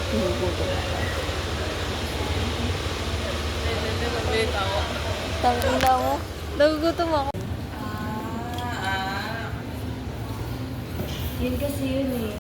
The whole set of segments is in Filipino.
Nagugutom ako. Tangina mo. Nagugutom ako. Yun kasi yun eh.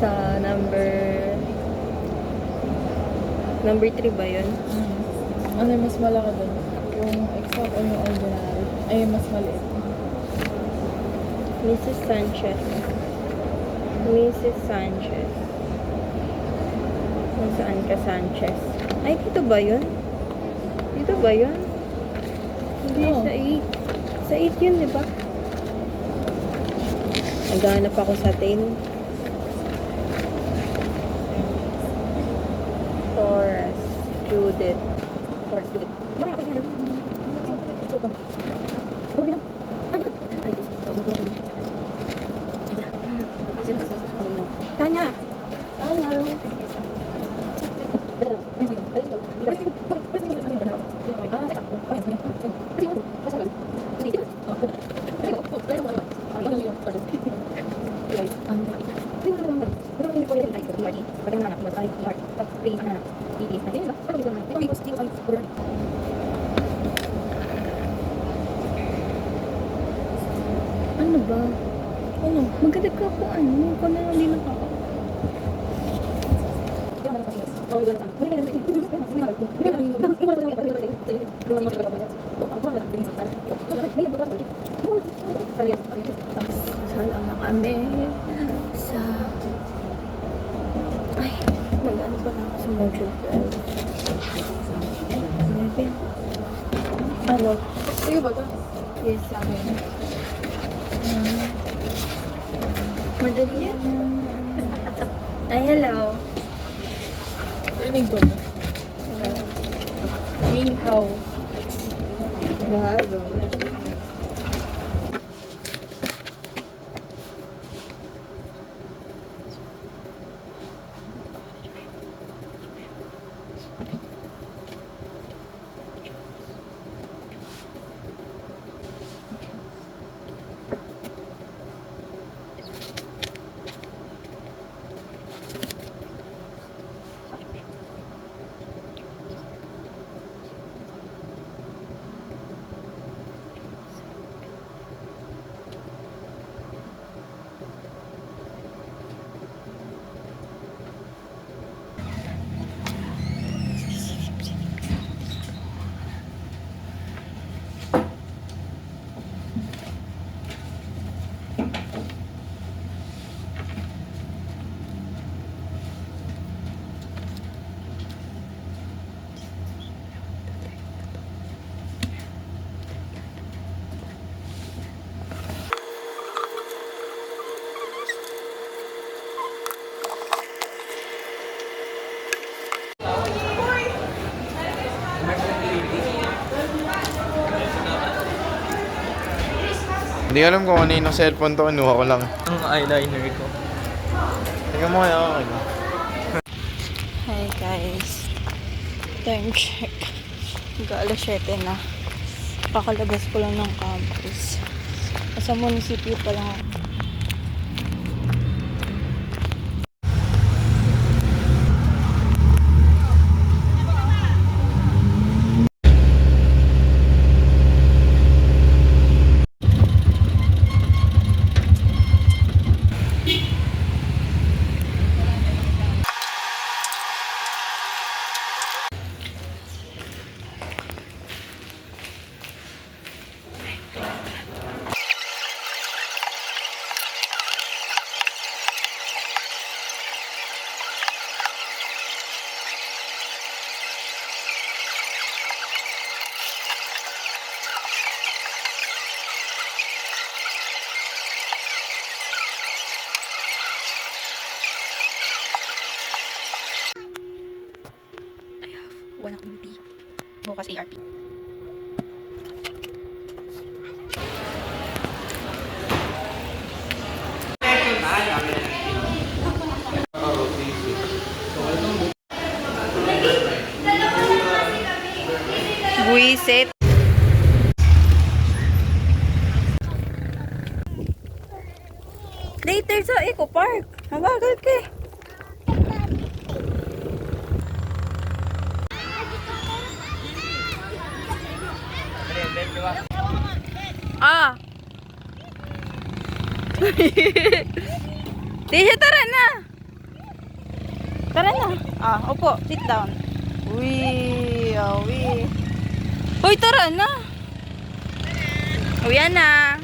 Sa number 3 ba yun? Ano yung mas malaki doon? Yung extra o yung ordinary? Ay, mas maliit. Mrs. Sanchez. Mrs. Sanchez. Kung saan ka Sanchez? Ay, dito ba yun? Dito ba yun? Hindi, Oo. sa 8. Sa 8 yun, di ba? Naghahanap ako sa 10. Torres. Judith. Torres, Judith. Tanya. Tanya. Ano ba? Ano? Magadag ka po ano? Kung na lang din ako. Sala na kami sa... Ay, mag-ano ba na ako sa module 12? 11? Ano? Sige ba ito? Yes, sa akin. Madali yan. Ay, hello. Rinig ko na. Ning Hao. Gago. Hindi ko alam kung ano yung cellphone to, kinuha ko lang. Ang eyeliner ko. Tingnan mo kaya ako. Hi guys. Time check. Mag-alas 7 na. Kakalabas ko lang ng campus. Sa munisipyo pa lang ako. kuha na ng tea. Bukas ARP. Buisit. Later sa Eco Park. Mabagal ka eh. Ah. Tisha, tara na. Tara na. Ah, opo, sit down. Uy, uy. Hoy, tara na. Uwi na.